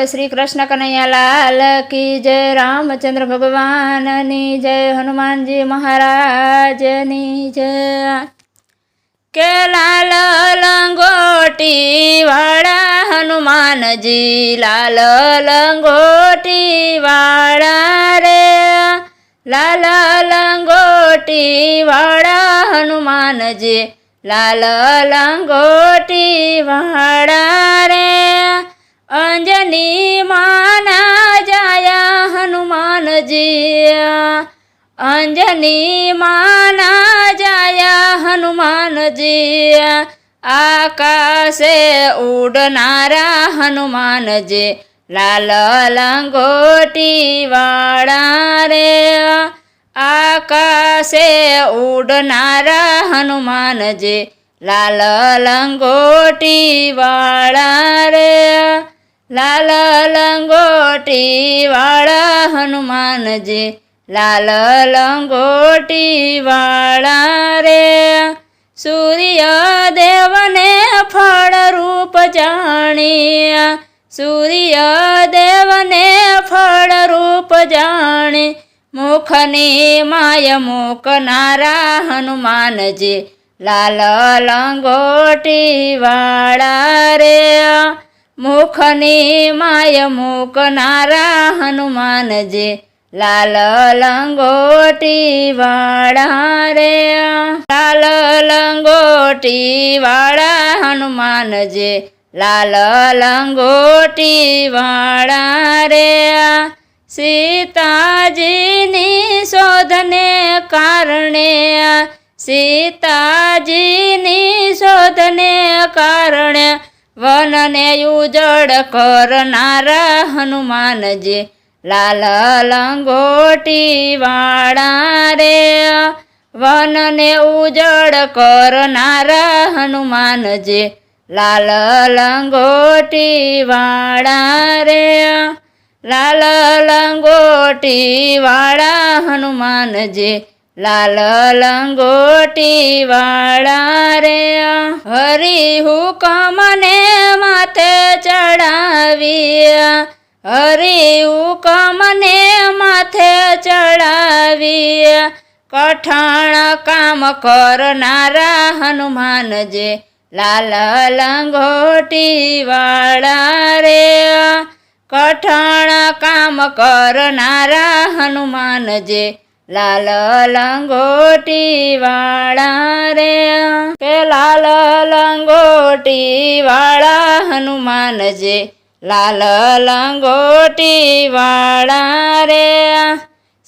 बोले श्री कृष्ण कन्हैया लाल की जय। रामचंद्र भगवान नी जय। हनुमान जी महाराज नी जय। के लाल लंगोटी वाला हनुमान जी, लाल लंगोटी वाला रे, लाल लंगोटी वाला हनुमान जी, लाल लंगोटी वाला रे। अंजनी माना जाया हनुमान जी, अंजनी माना जाया हनुमान जी, आकाशे उड़नारा हनुमान जी, लाल लंगोटी वाला रे, आकाशे उड़नारा हनुमान जी, लाल लंगोटी वाला रे, लाल लंगोटी वाला हनुमान जी, लाल लंगोटी वाला रे। सूर्य देव ने फल रूप जानिया, सूर्य देव ने फल रूप जानी, मुखनी माय मुकनारा हनुमान जी, लाल लंगोटी वाला रे, मुखनी माय मुकनारा हनुमान जी, लाल लंगोटी वाला रे, लाल लंगोटी वाला हनुमान जी, लाल लंगोटी वाला रे। सीताजी नी शोधने कारणे, सीताजी नी शोधने कारणे, वन ने उजड़ करनारा हनुमान जी, लाल लंगोटी वाला रे, वन ने उजड़ करनारा हनुमान जी, लाल लंगोटी वाला रे, लाल लंगोटी वाला हनुमान जी, लाल लंगोटी वाला रे। हरि हुकम ने माथे चढ़ाविया, हरि हुकम ने माथे चढ़ाविया, कठण काम करनारा हनुमान जी, लाल लंगोटी वाला रे, कठण काम करनारा हनुमान जी, लाल लंगोटी वाला रे। के लाल लंगोटी वाला हनुमान जी, लाल लंगोटी वाला रे।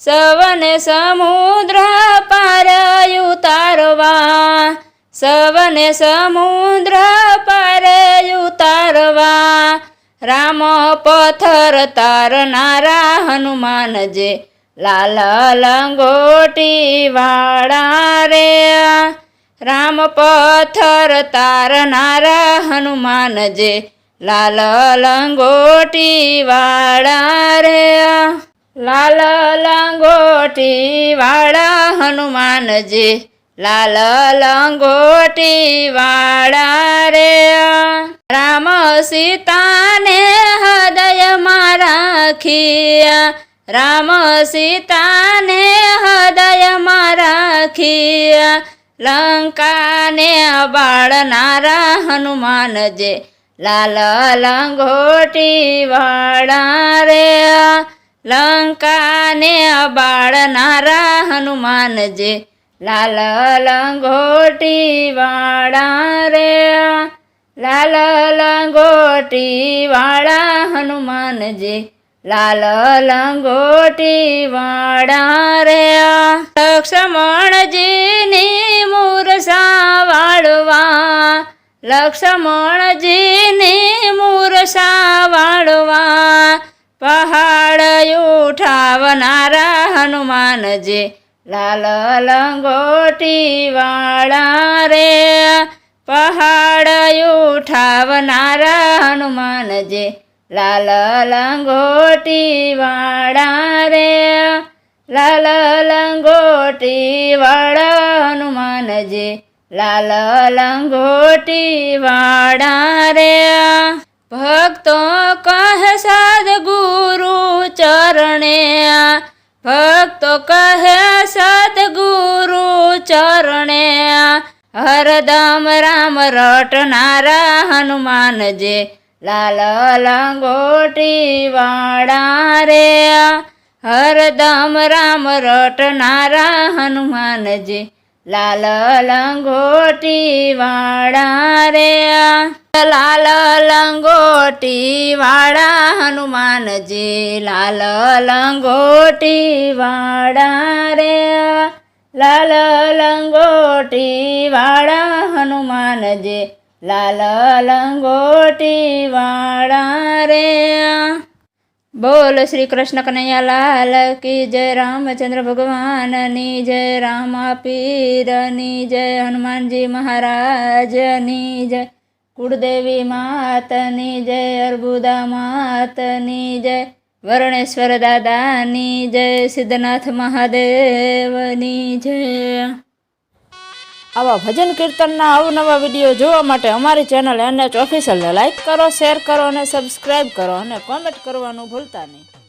सवन समुद्र पार उतारवा, सवन समुद्र पार उतारवा, राम पत्थर तारनारा हनुमान जी, लाल लंगोटी वाला रे, राम पत्थर तारनारा हनुमान जी, लाल लंगोटी वाला रे, लाल लंगोटी वाला हनुमान जी, लाल लंगोटी वाला रे। राम सीता ने हृदय में राखिया, राम सीता ने हृदय में राखिया, लंका ने बाळनारा हनुमान जी, लाल लंगोटी वाला रे, लंका ने बाळनारा हनुमान जी, लाल लंगोटी वाला रे, लाल लंगोटी वाला हनुमान जी, लाल लंगोटी वाला रे। लक्ष्मण जी नी मूरसा वाळवा, लक्ष्मण जी नी मूरसा वाळवा, पहाड़ उठावनारा हनुमान जी, लाल लंगोटी वाला रे, पहाड़ उठावनारा हनुमान जी, लाल लंगोटी वाला रे, लाल लंगोटी वाला हनुमान जी, लाल लंगोटी वाला रे। ભક્તો કહે સદગુરુ ચરણે, ભક્તો કહે સદગુરુ ચરણે, હરદમ રામ રટનારા હનુમાનજી લાલ લંગોટી વાળા રે, હરદમ રામ રટનારા હનુમાનજી લાલ લંગોટી વાળા રે, લાલ લંગોટી વાળા હનુમાનજી લાલ લંગોટી વાળા રે, લાલ લંગોટી વાળા હનુમાનજી લાલ લંગોટી વાળા રે। બોલ શ્રી કૃષ્ણ કનૈયા લાલ કી જય, રામચંદ્ર ભગવાનની જય, રામા પીરની જય, હનુમાનજી મહારાજની જય, કુળદેવી માતની જય, અર્બુદા માતની જય, વર્ણેશ્વર દાદાની જય, સિદ્ધનાથ મહાદેવની જય। આવા ભજન કીર્તનના અવનવા વિડીયો જોવા માટે અમારી ચેનલ NH ઓફિશિયલને લાઇક કરો, શેર કરો અને સબસ્ક્રાઈબ કરો અને કોમેન્ટ કરવાનું ભૂલતા નહીં।